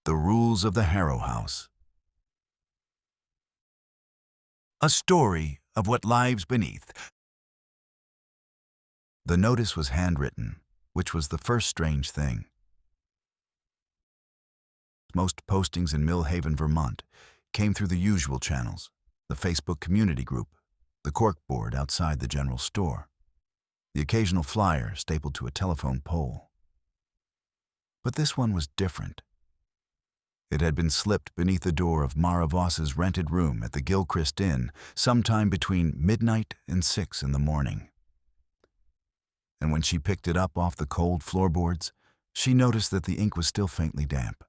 The Rules of the Harrow House. A story of what lies beneath. The notice was handwritten, which was the first strange thing. Most postings in Mill Haven, Vermont, came through the usual channels: the Facebook community group, the corkboard outside the general store, the occasional flyer stapled to a telephone pole. But this one was different. It had been slipped beneath the door of Mara Voss's rented room at the Gilchrist Inn sometime between midnight and 6 in the morning. And when she picked it up off the cold floorboards, she noticed that the ink was still faintly damp.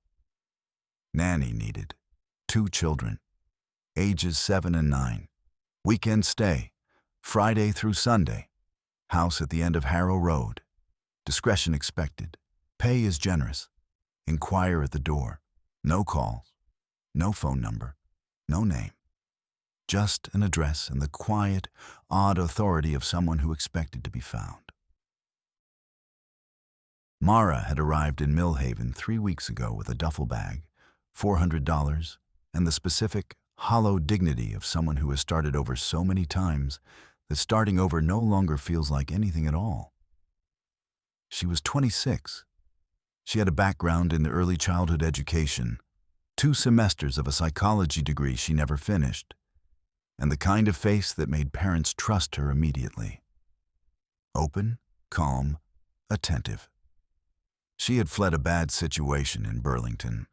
Nanny needed 2 children, ages 7 and 9, weekend stay, Friday through Sunday, house at the end of Harrow Road, discretion expected, pay is generous, inquire at the door. No calls, no phone number, no name. Just an address and the quiet, odd authority of someone who expected to be found. Mara had arrived in Mill Haven 3 weeks ago with a duffel bag, $400, and the specific, hollow dignity of someone who has started over so many times that starting over no longer feels like anything at all. She was 26. She had a background in early childhood education, 2 semesters of a psychology degree she never finished, and the kind of face that made parents trust her immediately. Open, calm, attentive. She had fled a bad situation in Burlington.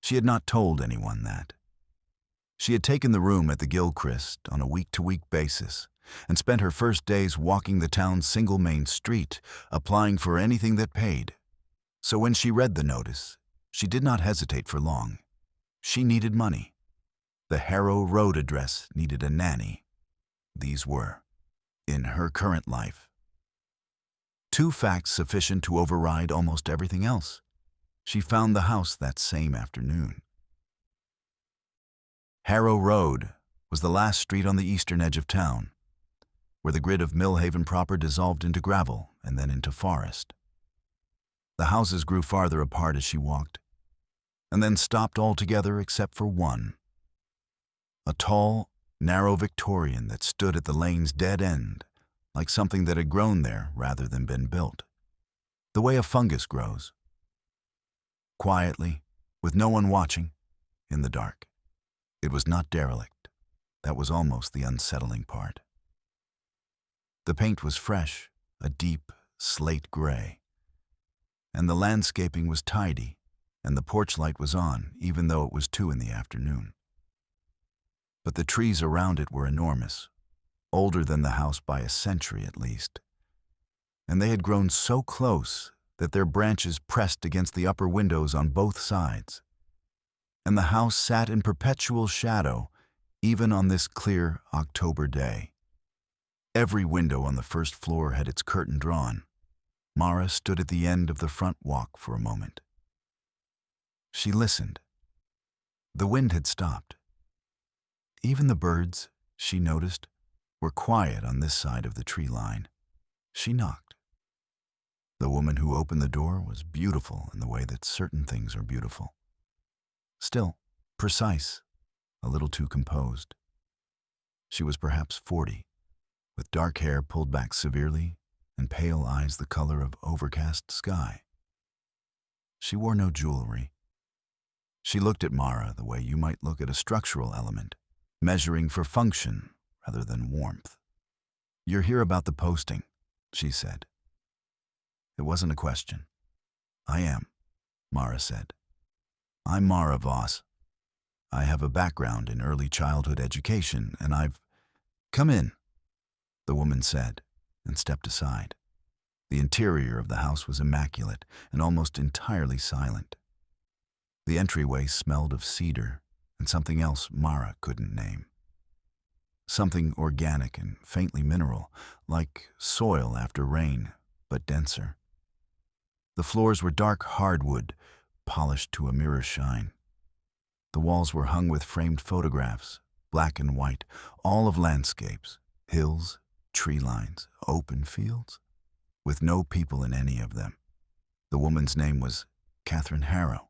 She had not told anyone that. She had taken the room at the Gilchrist on a week-to-week basis and spent her first days walking the town's single main street, applying for anything that paid. So when she read the notice, she did not hesitate for long. She needed money. The Harrow Road address needed a nanny. These were, in her current life, 2 facts sufficient to override almost everything else. She found the house that same afternoon. Harrow Road was the last street on the eastern edge of town, where the grid of Mill Haven proper dissolved into gravel and then into forest. The houses grew farther apart as she walked, and then stopped altogether except for one. A tall, narrow Victorian that stood at the lane's dead end, like something that had grown there rather than been built, the way a fungus grows. Quietly, with no one watching, in the dark. It was not derelict. That was almost the unsettling part. The paint was fresh, a deep slate gray. And the landscaping was tidy, and the porch light was on, even though it was 2 in the afternoon. But the trees around it were enormous, older than the house by a century at least. And they had grown so close that their branches pressed against the upper windows on both sides. And the house sat in perpetual shadow, even on this clear October day. Every window on the first floor had its curtain drawn. Mara stood at the end of the front walk for a moment. She listened. The wind had stopped. Even the birds, she noticed, were quiet on this side of the tree line. She knocked. The woman who opened the door was beautiful in the way that certain things are beautiful. Still, precise, a little too composed. She was perhaps 40, with dark hair pulled back severely and pale eyes the color of overcast sky. She wore no jewelry. She looked at Mara the way you might look at a structural element, measuring for function rather than warmth. "You're here about the posting," she said. It wasn't a question. "I am," Mara said. "I'm Mara Voss. I have a background in early childhood education, and I've—" "Come in," the woman said, and stepped aside. The interior of the house was immaculate and almost entirely silent. The entryway smelled of cedar and something else Mara couldn't name. Something organic and faintly mineral, like soil after rain, but denser. The floors were dark hardwood, polished to a mirror shine. The walls were hung with framed photographs, black and white, all of landscapes, hills, tree lines, open fields, with no people in any of them. The woman's name was Catherine Harrow.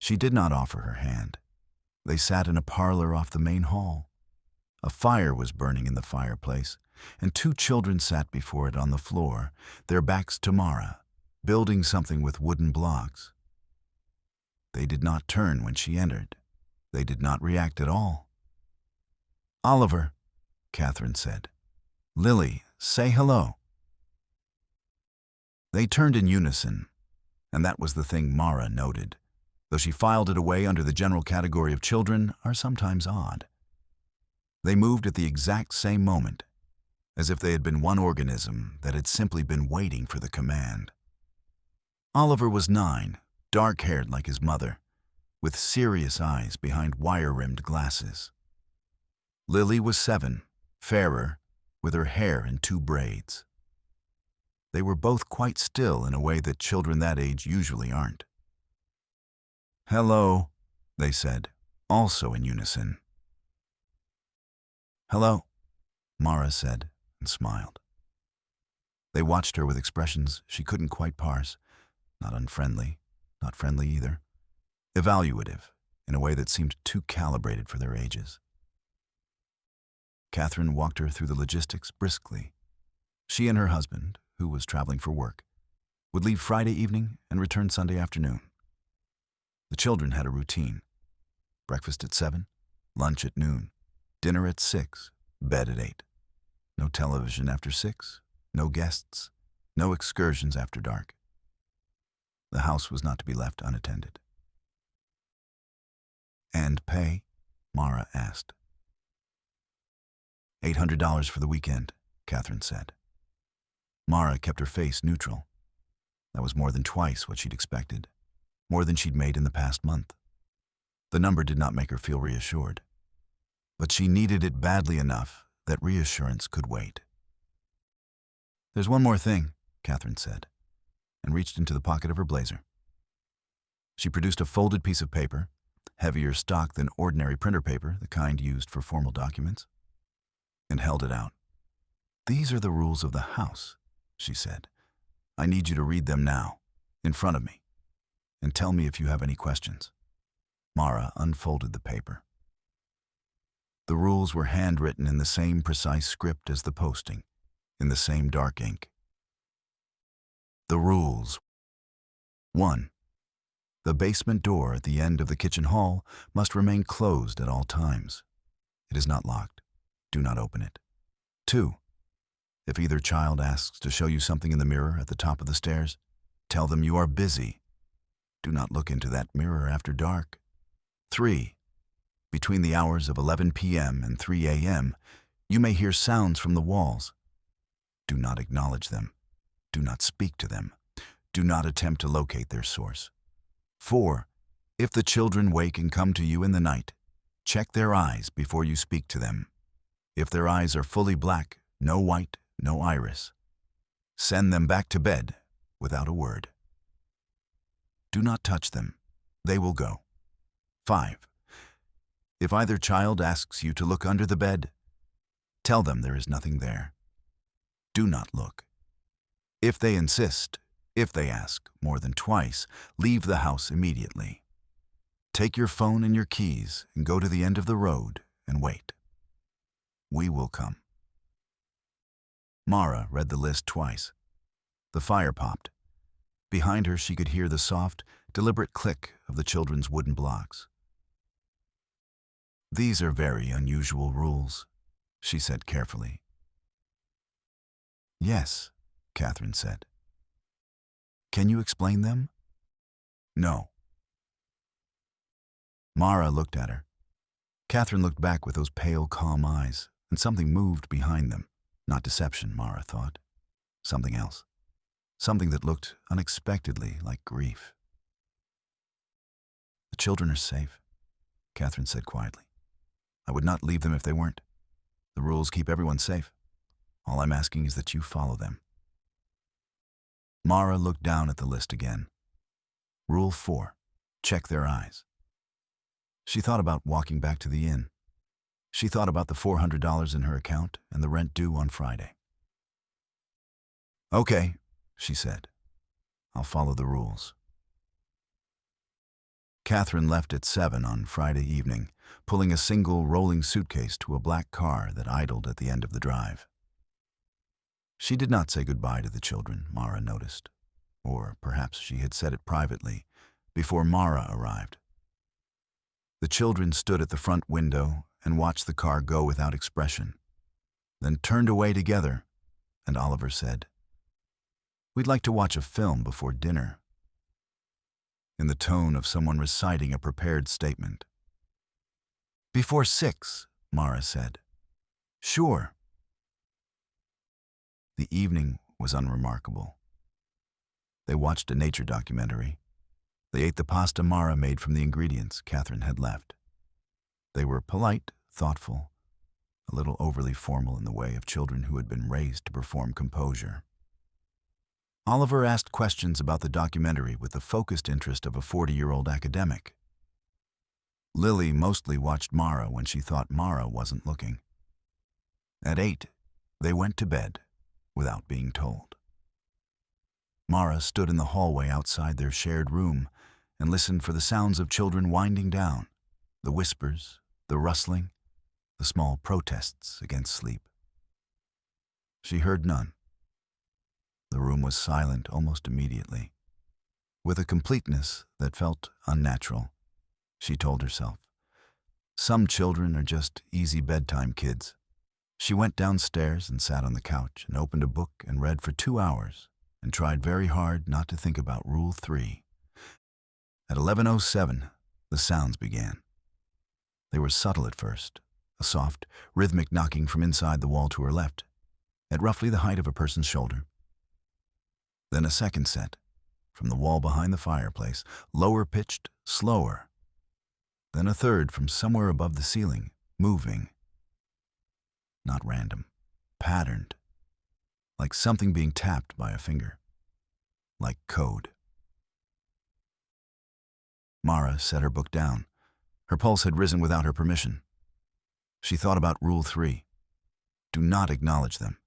She did not offer her hand. They sat in a parlor off the main hall. A fire was burning in the fireplace, and two children sat before it on the floor, their backs to Mara, building something with wooden blocks. They did not turn when she entered. They did not react at all. "Oliver," Catherine said. "Lily, say hello." They turned in unison, and that was the thing Mara noted, though she filed it away under the general category of children are sometimes odd. They moved at the exact same moment, as if they had been one organism that had simply been waiting for the command. Oliver was 9, dark-haired like his mother, with serious eyes behind wire-rimmed glasses. Lily was 7, fairer, with her hair in 2 braids. They were both quite still in a way that children that age usually aren't. "Hello," they said, also in unison. "Hello," Mara said and smiled. They watched her with expressions she couldn't quite parse, not unfriendly, not friendly either, evaluative in a way that seemed too calibrated for their ages. Catherine walked her through the logistics briskly. She and her husband, who was traveling for work, would leave Friday evening and return Sunday afternoon. The children had a routine: breakfast at 7, lunch at noon, dinner at 6, bed at 8. No television after 6, no guests, no excursions after dark. The house was not to be left unattended. "And pay?" Mara asked. $800 for the weekend, Catherine said. Mara kept her face neutral. That was more than twice what she'd expected, more than she'd made in the past month. The number did not make her feel reassured, but she needed it badly enough that reassurance could wait. "There's one more thing," Catherine said, and reached into the pocket of her blazer. She produced a folded piece of paper, heavier stock than ordinary printer paper, the kind used for formal documents, and held it out. "These are the rules of the house," she said. "I need you to read them now, in front of me, and tell me if you have any questions." Mara unfolded the paper. The rules were handwritten in the same precise script as the posting, in the same dark ink. The rules. 1. The basement door at the end of the kitchen hall must remain closed at all times. It is not locked. Do not open it. 2. If either child asks to show you something in the mirror at the top of the stairs, tell them you are busy. Do not look into that mirror after dark. 3. Between the hours of 11 p.m. and 3 a.m., you may hear sounds from the walls. Do not acknowledge them. Do not speak to them. Do not attempt to locate their source. 4. If the children wake and come to you in the night, check their eyes before you speak to them. If their eyes are fully black, no white, no iris, send them back to bed without a word. Do not touch them. They will go. 5. If either child asks you to look under the bed, tell them there is nothing there. Do not look. If they insist, if they ask more than twice, leave the house immediately. Take your phone and your keys and go to the end of the road and wait. We will come. Mara read the list twice. The fire popped. Behind her, she could hear the soft, deliberate click of the children's wooden blocks. "These are very unusual rules," she said carefully. "Yes," Catherine said. "Can you explain them?" "No." Mara looked at her. Catherine looked back with those pale, calm eyes, and something moved behind them. Not deception, Mara thought. Something else. Something that looked unexpectedly like grief. "The children are safe," Catherine said quietly. "I would not leave them if they weren't. The rules keep everyone safe. All I'm asking is that you follow them." Mara looked down at the list again. Rule 4. Check their eyes. She thought about walking back to the inn. She thought about the $400 in her account and the rent due on Friday. "Okay," she said. "I'll follow the rules." Catherine left at 7 on Friday evening, pulling a single rolling suitcase to a black car that idled at the end of the drive. She did not say goodbye to the children, Mara noticed. Or perhaps she had said it privately, before Mara arrived. The children stood at the front window and watched the car go without expression, then turned away together, and Oliver said, "We'd like to watch a film before dinner," in the tone of someone reciting a prepared statement. "Before 6, Mara said. "Sure." The evening was unremarkable. They watched a nature documentary. They ate the pasta Mara made from the ingredients Catherine had left. They were polite, thoughtful, a little overly formal in the way of children who had been raised to perform composure. Oliver asked questions about the documentary with the focused interest of a 40-year-old academic. Lily mostly watched Mara when she thought Mara wasn't looking. At 8, they went to bed without being told. Mara stood in the hallway outside their shared room and listened for the sounds of children winding down, the whispers, the rustling, the small protests against sleep. She heard none. The room was silent almost immediately, with a completeness that felt unnatural. She told herself, "Some children are just easy bedtime kids." She went downstairs and sat on the couch and opened a book and read for 2 hours and tried very hard not to think about Rule 3. At 11:07, the sounds began. They were subtle at first, a soft, rhythmic knocking from inside the wall to her left, at roughly the height of a person's shoulder. Then a second set, from the wall behind the fireplace, lower pitched, slower. Then a third from somewhere above the ceiling, moving. Not random, patterned, like something being tapped by a finger, like code. Mara set her book down. Her pulse had risen without her permission. She thought about Rule 3. Do not acknowledge them.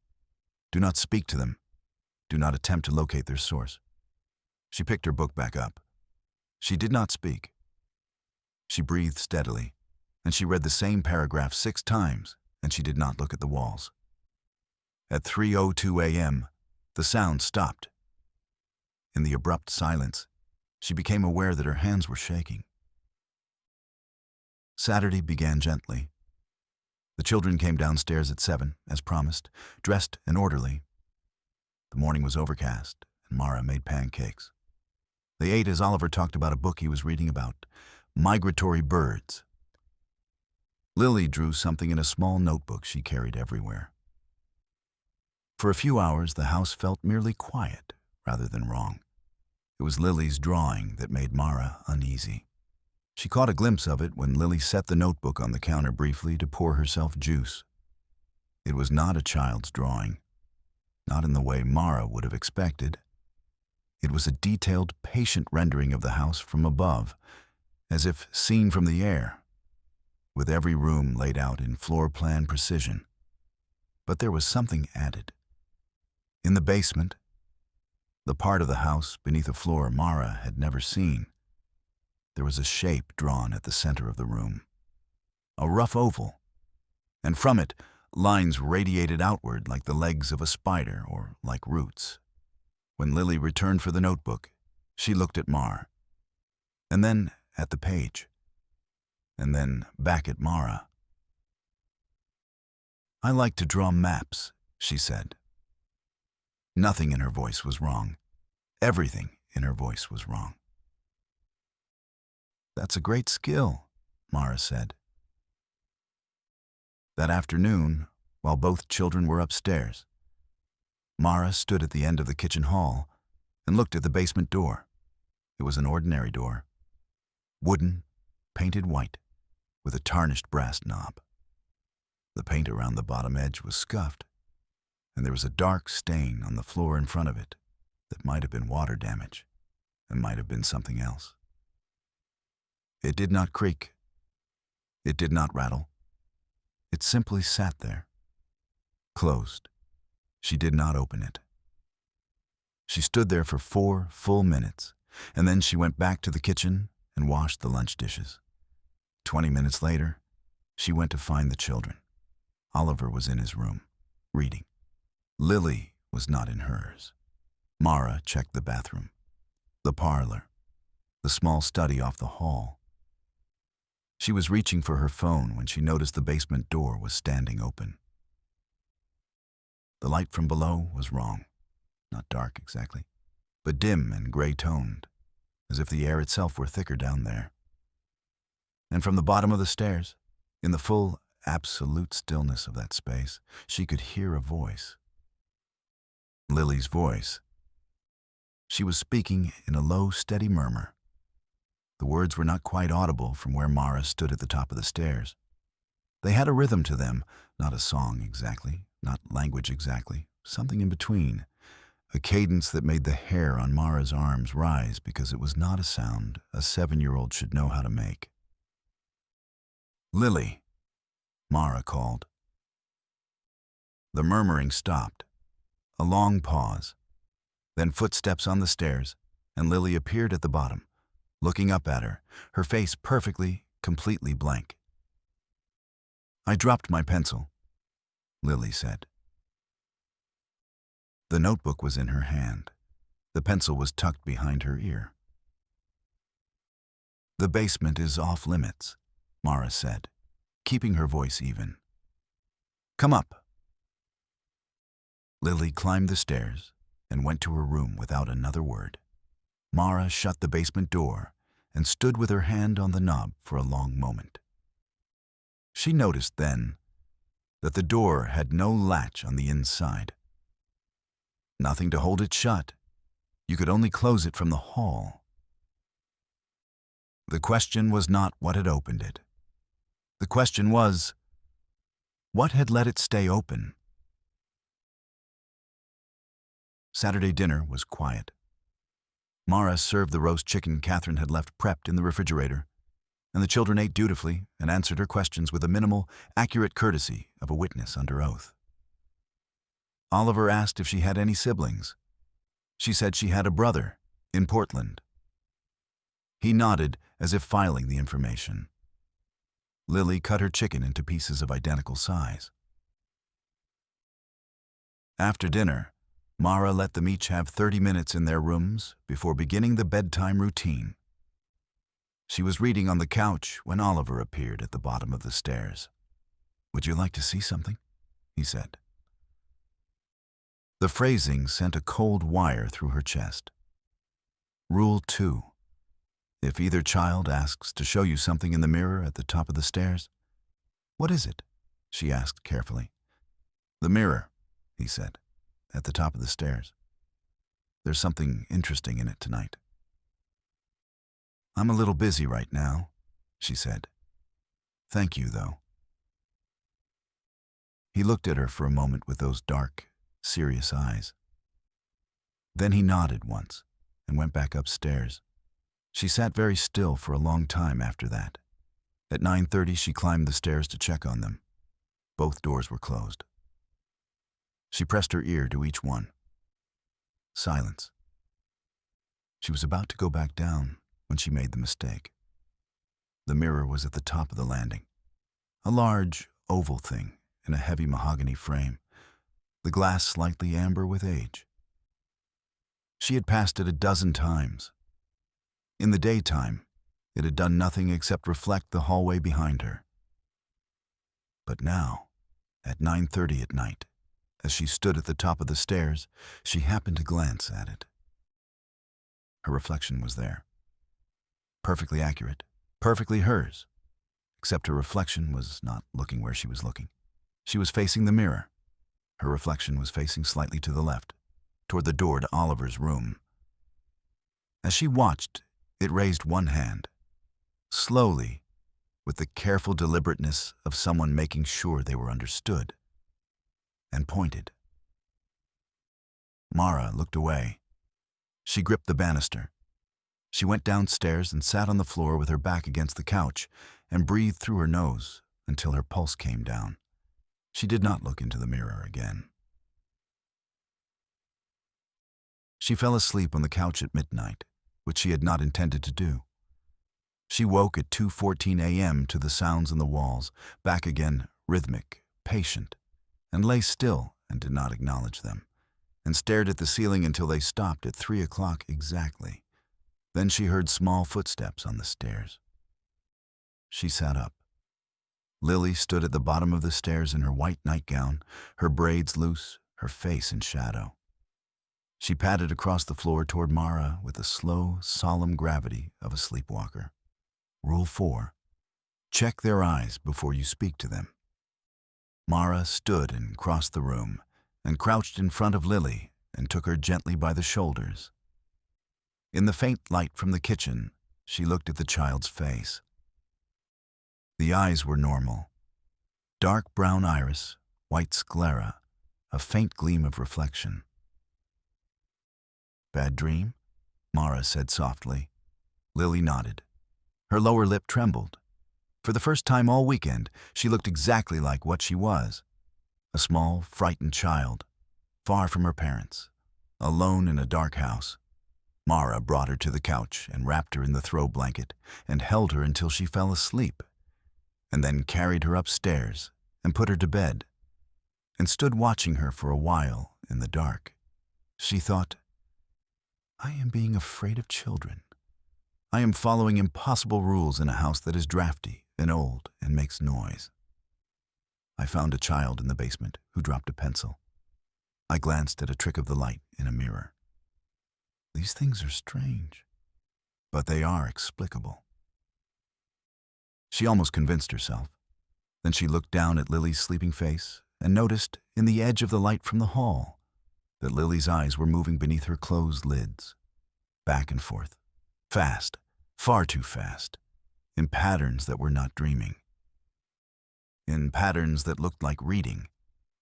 Do not speak to them. Do not attempt to locate their source. She picked her book back up. She did not speak. She breathed steadily, and she read the same paragraph 6 times, and she did not look at the walls. At 3:02 a.m., the sound stopped. In the abrupt silence, she became aware that her hands were shaking. Saturday began gently. The children came downstairs at 7, as promised, dressed and orderly. The morning was overcast, and Mara made pancakes. They ate as Oliver talked about a book he was reading about migratory birds. Lily drew something in a small notebook she carried everywhere. For a few hours, the house felt merely quiet rather than wrong. It was Lily's drawing that made Mara uneasy. She caught a glimpse of it when Lily set the notebook on the counter briefly to pour herself juice. It was not a child's drawing, not in the way Mara would have expected. It was a detailed, patient rendering of the house from above, as if seen from the air, with every room laid out in floor plan precision. But there was something added. In the basement, the part of the house beneath a floor Mara had never seen, there was a shape drawn at the center of the room, a rough oval, and from it, lines radiated outward like the legs of a spider or like roots. When Lily returned for the notebook, she looked at Mara, and then at the page, and then back at Mara. "I like to draw maps," she said. Nothing in her voice was wrong. Everything in her voice was wrong. "That's a great skill," Mara said. That afternoon, while both children were upstairs, Mara stood at the end of the kitchen hall and looked at the basement door. It was an ordinary door, wooden, painted white, with a tarnished brass knob. The paint around the bottom edge was scuffed, and there was a dark stain on the floor in front of it that might have been water damage and might have been something else. It did not creak. It did not rattle. It simply sat there, closed. She did not open it. She stood there for 4 full minutes, and then she went back to the kitchen and washed the lunch dishes. 20 minutes later, she went to find the children. Oliver was in his room, reading. Lily was not in hers. Mara checked the bathroom, the parlor, the small study off the hall. She was reaching for her phone when she noticed the basement door was standing open. The light from below was wrong. Not dark exactly, but dim and gray-toned, as if the air itself were thicker down there. And from the bottom of the stairs, in the full, absolute stillness of that space, she could hear a voice. Lily's voice. She was speaking in a low, steady murmur. The words were not quite audible from where Mara stood at the top of the stairs. They had a rhythm to them, not a song exactly, not language exactly, something in between, a cadence that made the hair on Mara's arms rise because it was not a sound a 7-year-old should know how to make. "Lily," Mara called. The murmuring stopped. A long pause. Then footsteps on the stairs, and Lily appeared at the bottom, looking up at her face perfectly, completely blank. "I dropped my pencil," Lily said. The notebook was in her hand. The pencil was tucked behind her ear. "The basement is off limits," Mara said, keeping her voice even. "Come up." Lily climbed the stairs and went to her room without another word. Mara shut the basement door and stood with her hand on the knob for a long moment. She noticed then that the door had no latch on the inside. Nothing to hold it shut. You could only close it from the hall. The question was not what had opened it. The question was, what had let it stay open? Saturday dinner was quiet. Mara served the roast chicken Catherine had left prepped in the refrigerator, and the children ate dutifully and answered her questions with the minimal, accurate courtesy of a witness under oath. Oliver asked if she had any siblings. She said she had a brother in Portland. He nodded as if filing the information. Lily cut her chicken into pieces of identical size. After dinner, Mara let them each have 30 minutes in their rooms before beginning the bedtime routine. She was reading on the couch when Oliver appeared at the bottom of the stairs. "Would you like to see something?" he said. The phrasing sent a cold wire through her chest. Rule 2. If either child asks to show you something in the mirror at the top of the stairs, "What is it?" she asked carefully. "The mirror," he said, "at the top of the stairs. There's something interesting in it tonight." "I'm a little busy right now," she said. "Thank you, though." He looked at her for a moment with those dark, serious eyes. Then he nodded once and went back upstairs. She sat very still for a long time after that. At 9:30, she climbed the stairs to check on them. Both doors were closed. She pressed her ear to each one. Silence. She was about to go back down when she made the mistake. The mirror was at the top of the landing, a large, oval thing in a heavy mahogany frame, the glass slightly amber with age. She had passed it a dozen times. In the daytime, it had done nothing except reflect the hallway behind her. But now, at 9:30 at night, as she stood at the top of the stairs, she happened to glance at it. Her reflection was there. Perfectly accurate, perfectly hers, except her reflection was not looking where she was looking. She was facing the mirror. Her reflection was facing slightly to the left, toward the door to Oliver's room. As she watched, it raised one hand, slowly, with the careful deliberateness of someone making sure they were understood, and pointed. Mara looked away. She gripped the banister. She went downstairs and sat on the floor with her back against the couch and breathed through her nose until her pulse came down. She did not look into the mirror again. She fell asleep on the couch at midnight, which she had not intended to do. She woke at 2:14 a.m. to the sounds in the walls, back again, rhythmic, patient, and lay still and did not acknowledge them, and stared at the ceiling until they stopped at 3 o'clock exactly. Then she heard small footsteps on the stairs. She sat up. Lily stood at the bottom of the stairs in her white nightgown, her braids loose, her face in shadow. She padded across the floor toward Mara with the slow, solemn gravity of a sleepwalker. Rule 4. Check their eyes before you speak to them. Mara stood and crossed the room and crouched in front of Lily and took her gently by the shoulders. In the faint light from the kitchen, she looked at the child's face. The eyes were normal. Dark brown iris, white sclera, a faint gleam of reflection. "Bad dream?" Mara said softly. Lily nodded. Her lower lip trembled. For the first time all weekend, she looked exactly like what she was. A small, frightened child, far from her parents, alone in a dark house. Mara brought her to the couch and wrapped her in the throw blanket and held her until she fell asleep, and then carried her upstairs and put her to bed, and stood watching her for a while in the dark. She thought, "I am being afraid of children. I am following impossible rules in a house that is drafty and old and makes noise." I found a child in the basement who dropped a pencil. I glanced at a trick of the light in a mirror. These things are strange, but they are explicable. She almost convinced herself. Then she looked down at Lily's sleeping face and noticed, in the edge of the light from the hall, that Lily's eyes were moving beneath her closed lids, back and forth, fast, far too fast, in patterns that were not dreaming. In patterns that looked like reading.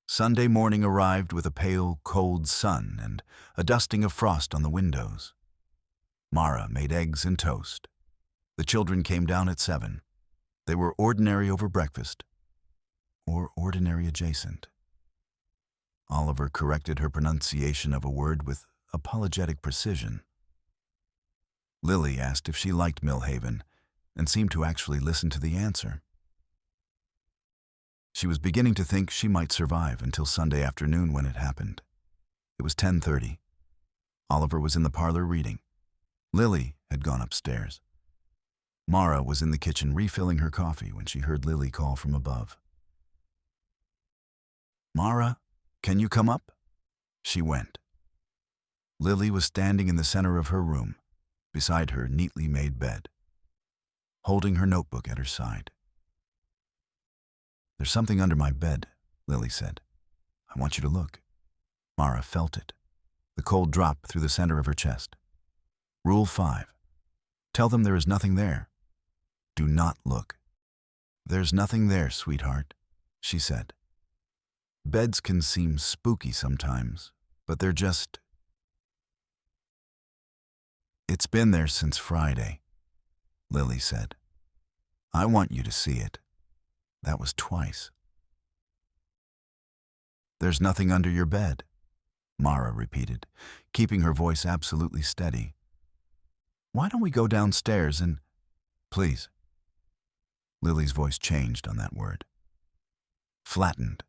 Sunday morning arrived with a pale, cold sun and a dusting of frost on the windows. Mara made eggs and toast. The children came down at 7. They were ordinary over breakfast, or ordinary adjacent. Oliver corrected her pronunciation of a word with apologetic precision. Lily asked if she liked Millhaven and seemed to actually listen to the answer. She was beginning to think she might survive until Sunday afternoon when it happened. It was 10:30. Oliver was in the parlor reading. Lily had gone upstairs. Mara was in the kitchen refilling her coffee when she heard Lily call from above. "Mara, can you come up?" She went. Lily was standing in the center of her room, beside her neatly made bed, holding her notebook at her side. "There's something under my bed," Lily said. "I want you to look." Mara felt it, the cold drop through the center of her chest. Rule 5. Tell them there is nothing there. Do not look. "There's nothing there, sweetheart," she said. "Beds can seem spooky sometimes, but they're just—" "It's been there since Friday," Lily said. "I want you to see it." That was twice. "There's nothing under your bed," Mara repeated, keeping her voice absolutely steady. "Why don't we go downstairs and—" "Please." Lily's voice changed on that word. Flattened.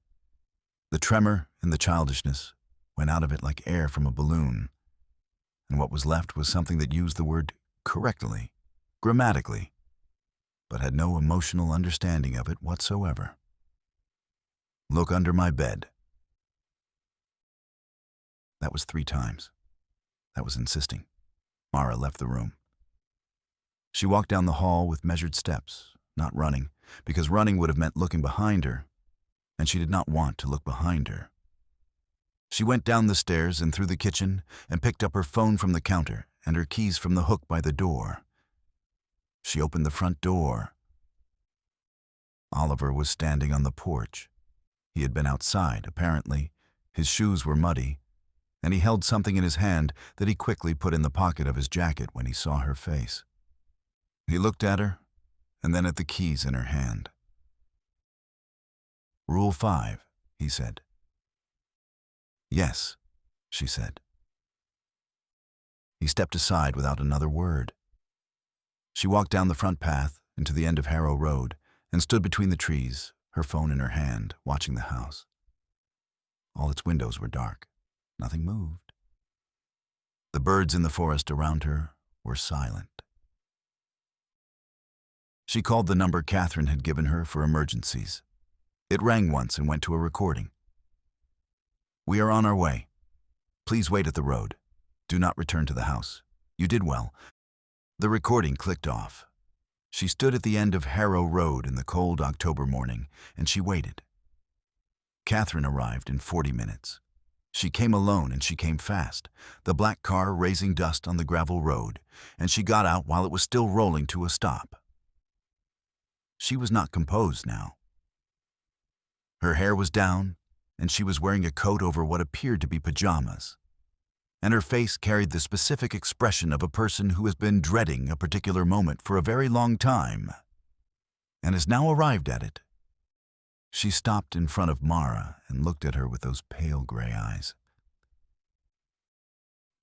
The tremor and the childishness went out of it like air from a balloon, and what was left was something that used the word correctly, grammatically, but had no emotional understanding of it whatsoever. "Look under my bed." That was 3 times. That was insisting. Mara left the room. She walked down the hall with measured steps, not running, because running would have meant looking behind her, and she did not want to look behind her. She went down the stairs and through the kitchen and picked up her phone from the counter and her keys from the hook by the door. She opened the front door. Oliver was standing on the porch. He had been outside, apparently. His shoes were muddy, and he held something in his hand that he quickly put in the pocket of his jacket when he saw her face. He looked at her, and then at the keys in her hand. "Rule 5, he said. "Yes," she said. He stepped aside without another word. She walked down the front path into the end of Harrow Road and stood between the trees, her phone in her hand, watching the house. All its windows were dark. Nothing moved. The birds in the forest around her were silent. She called the number Catherine had given her for emergencies. It rang once and went to a recording. "We are on our way. Please wait at the road. Do not return to the house. You did well." The recording clicked off. She stood at the end of Harrow Road in the cold October morning, and she waited. Catherine arrived in 40 minutes. She came alone and she came fast, the black car raising dust on the gravel road, and she got out while it was still rolling to a stop. She was not composed now. Her hair was down, and she was wearing a coat over what appeared to be pajamas. And her face carried the specific expression of a person who has been dreading a particular moment for a very long time, and has now arrived at it. She stopped in front of Mara and looked at her with those pale gray eyes.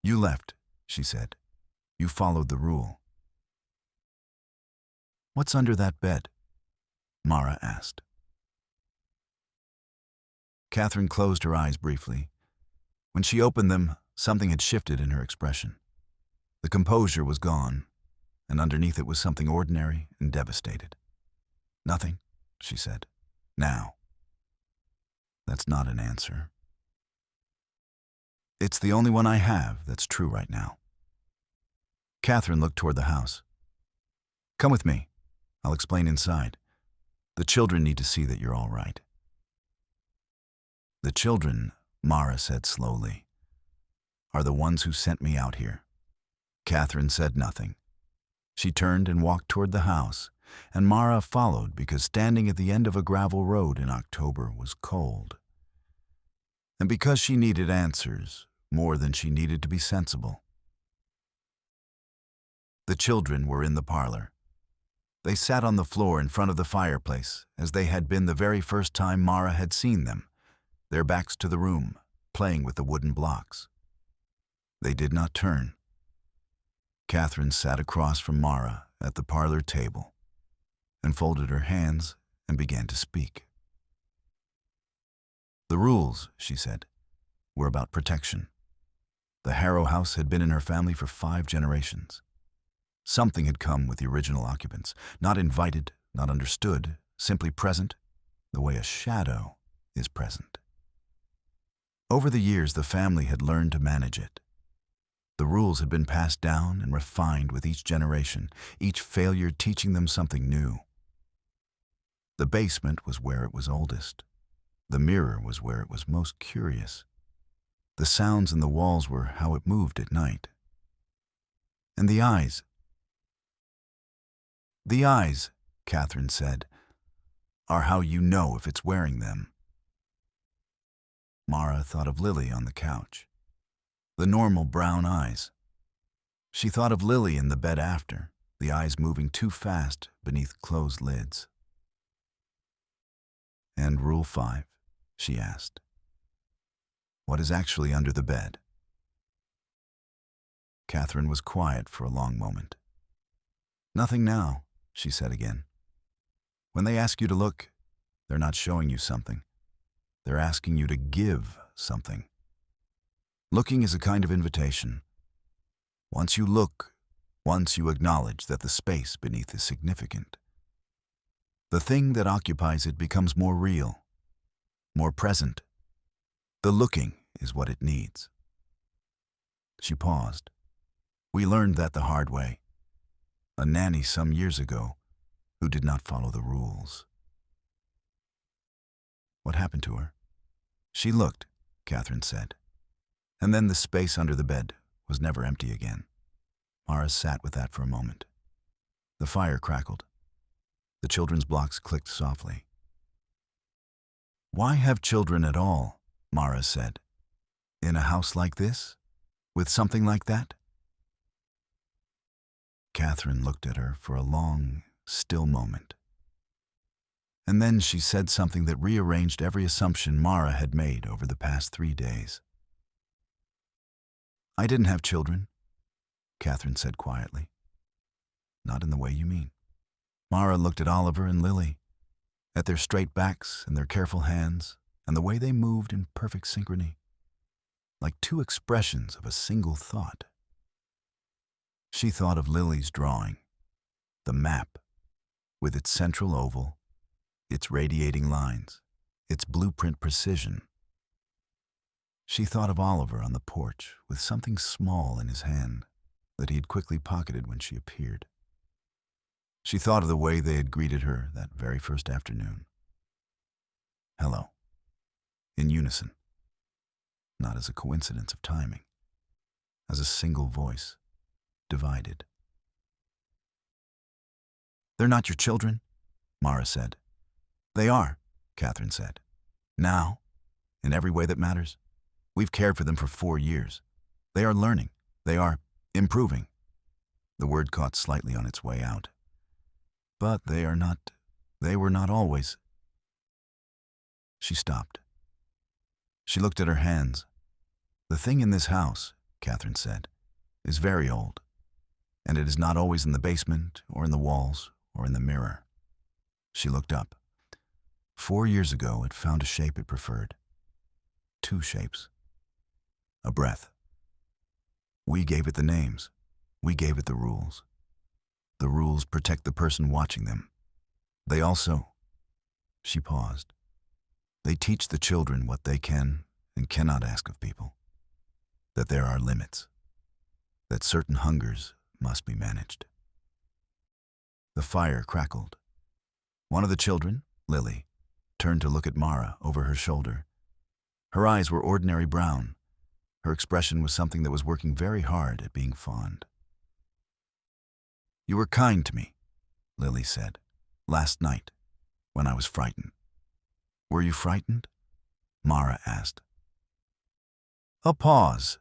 "You left," she said. "You followed the rule." "What's under that bed?" Mara asked. Catherine closed her eyes briefly. When she opened them, something had shifted in her expression. The composure was gone, and underneath it was something ordinary and devastated. "Nothing," she said. "Now." "That's not an answer." "It's the only one I have that's true right now." Catherine looked toward the house. "Come with me. I'll explain inside. The children need to see that you're all right." "The children," Mara said slowly, "are the ones who sent me out here." Catherine said nothing. She turned and walked toward the house, and Mara followed because standing at the end of a gravel road in October was cold. And because she needed answers more than she needed to be sensible. The children were in the parlor. They sat on the floor in front of the fireplace as they had been the very first time Mara had seen them, their backs to the room, playing with the wooden blocks. They did not turn. Catherine sat across from Mara at the parlor table and folded her hands and began to speak. "The rules," she said, "were about protection. The Harrow House had been in her family for 5 generations. Something had come with the original occupants, not invited, not understood, simply present, the way a shadow is present. Over the years, the family had learned to manage it. The rules had been passed down and refined with each generation, each failure teaching them something new. The basement was where it was oldest. The mirror was where it was most curious. The sounds in the walls were how it moved at night. And the eyes, Catherine said, are how you know if it's wearing them." Mara thought of Lily on the couch. The normal brown eyes. She thought of Lily in the bed after, the eyes moving too fast beneath closed lids. "And Rule 5, she asked. "What is actually under the bed?" Catherine was quiet for a long moment. "Nothing now," she said again. "When they ask you to look, they're not showing you something. They're asking you to give something. Looking is a kind of invitation. Once you look, once you acknowledge that the space beneath is significant, the thing that occupies it becomes more real, more present. The looking is what it needs." She paused. "We learned that the hard way. A nanny some years ago who did not follow the rules." "What happened to her?" "She looked," Catherine said. "And then the space under the bed was never empty again." Mara sat with that for a moment. The fire crackled. The children's blocks clicked softly. "Why have children at all?" Mara said. "In a house like this? With something like that?" Catherine looked at her for a long, still moment. And then she said something that rearranged every assumption Mara had made over the past 3 days. "I didn't have children," Catherine said quietly. not in the way you mean. Mara looked at Oliver and Lily, at their straight backs and their careful hands, and the way they moved in perfect synchrony, like two expressions of a single thought. She thought of Lily's drawing, the map, with its central oval, its radiating lines, its blueprint precision. She thought of Oliver on the porch with something small in his hand that he had quickly pocketed when she appeared. She thought of the way they had greeted her that very first afternoon. Hello. In unison. Not as a coincidence of timing. As a single voice, divided. "They're not your children," Mara said. "They are," Catherine said. "Now, in every way that matters. We've cared for them for 4 years. They are learning. They are improving." The word caught slightly on its way out. "But they were not always." She stopped. She looked at her hands. "The thing in this house," Catherine said, "is very old, and it is not always in the basement or in the walls or in the mirror." She looked up. 4 years ago, it found a shape it preferred. 2 shapes. A breath. We gave it the names. We gave it the rules. The rules protect the person watching them. They also... She paused. They teach the children what they can and cannot ask of people. That there are limits. That certain hungers must be managed. The fire crackled. One of the children, Lily, turned to look at Mara over her shoulder. Her eyes were ordinary brown. Her expression was something that was working very hard at being fond. "You were kind to me," Lily said, "last night, when I was frightened." "Were you frightened?" Mara asked. A pause,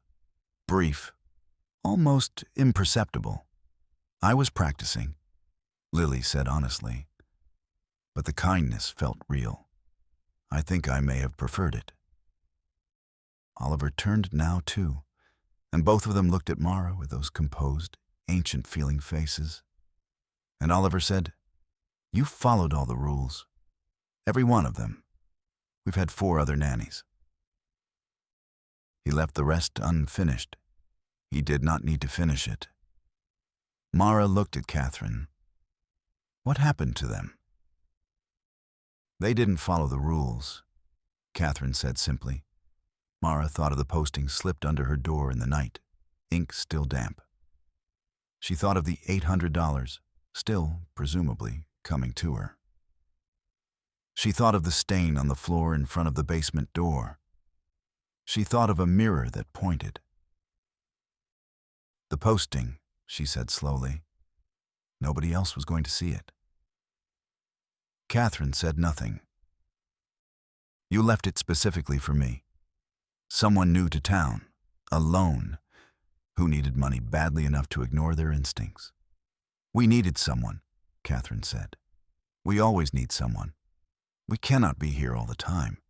brief, almost imperceptible. "I was practicing," Lily said honestly, "but the kindness felt real. I think I may have preferred it." Oliver turned now too, and both of them looked at Mara with those composed, ancient-feeling faces. And Oliver said, "You've followed all the rules. Every one of them. We've had 4 other nannies." He left the rest unfinished. He did not need to finish it. Mara looked at Catherine. What happened to them? "They didn't follow the rules," Catherine said simply. Mara thought of the posting slipped under her door in the night, ink still damp. She thought of the $800, still, presumably, coming to her. She thought of the stain on the floor in front of the basement door. She thought of a mirror that pointed. "The posting," she said slowly. Nobody else was going to see it. Catherine said nothing. "You left it specifically for me. Someone new to town, alone, who needed money badly enough to ignore their instincts." "We needed someone," Catherine said. "We always need someone. We cannot be here all the time.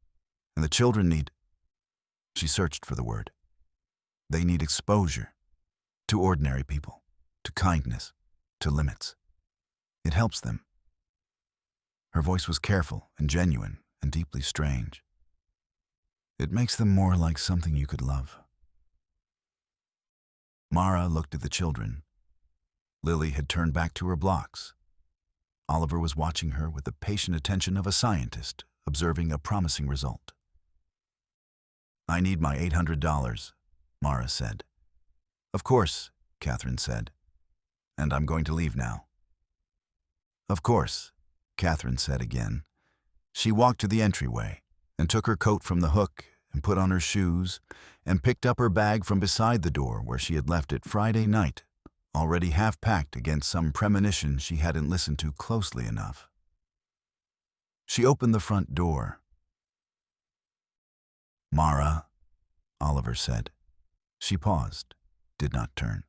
And the children need..." She searched for the word. "They need exposure. To ordinary people. To kindness. To limits. It helps them." Her voice was careful and genuine and deeply strange. "It makes them more like something you could love." Mara looked at the children. Lily had turned back to her blocks. Oliver was watching her with the patient attention of a scientist observing a promising result. "I need my $800, Mara said. "Of course," Catherine said. "And I'm going to leave now." "Of course," Catherine said again. She walked to the entryway and took her coat from the hook and put on her shoes and picked up her bag from beside the door where she had left it Friday night, already half-packed against some premonition she hadn't listened to closely enough. She opened the front door. "Mara," Oliver said. She paused, did not turn.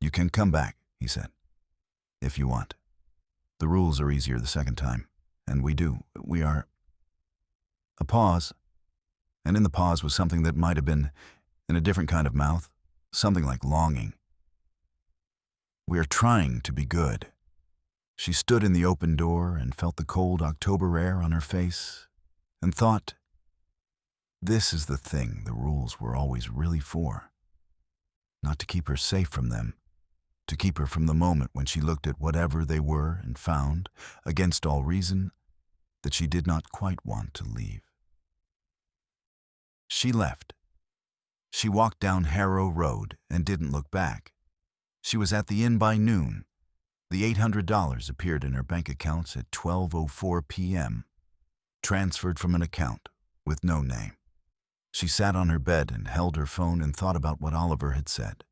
"You can come back," he said, "if you want. The rules are easier the second time, and we are..." A pause, and in the pause was something that might have been in a different kind of mouth, something like longing. We're trying to be good. She stood in the open door and felt the cold October air on her face and thought, this is the thing the rules were always really for. Not to keep her safe from them, to keep her from the moment when she looked at whatever they were and found, against all reason, that she did not quite want to leave. She left. She walked down Harrow Road and didn't look back. She was at the inn by noon. The $800 appeared in her bank accounts at 12:04 p.m., transferred from an account with no name. She sat on her bed and held her phone and thought about what Oliver had said.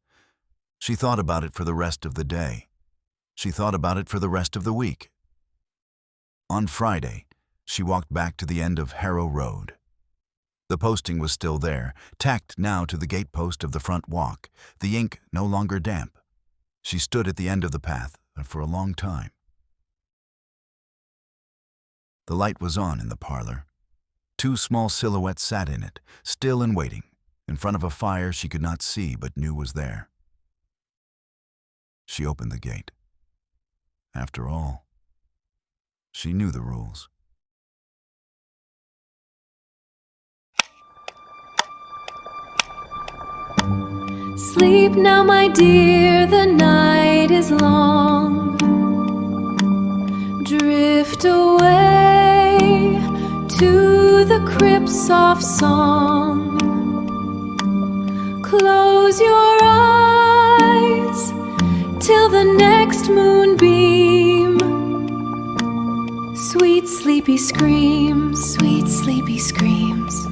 She thought about it for the rest of the day. She thought about it for the rest of the week. On Friday, she walked back to the end of Harrow Road. The posting was still there, tacked now to the gatepost of the front walk, the ink no longer damp. She stood at the end of the path for a long time. The light was on in the parlor. Two small silhouettes sat in it, still and waiting, in front of a fire she could not see but knew was there. She opened the gate. After all, she knew the rules. Sleep now, my dear, the night is long. Drift away to the crypt's soft song. Close your eyes till the next moonbeam. Sweet sleepy screams, sweet sleepy screams.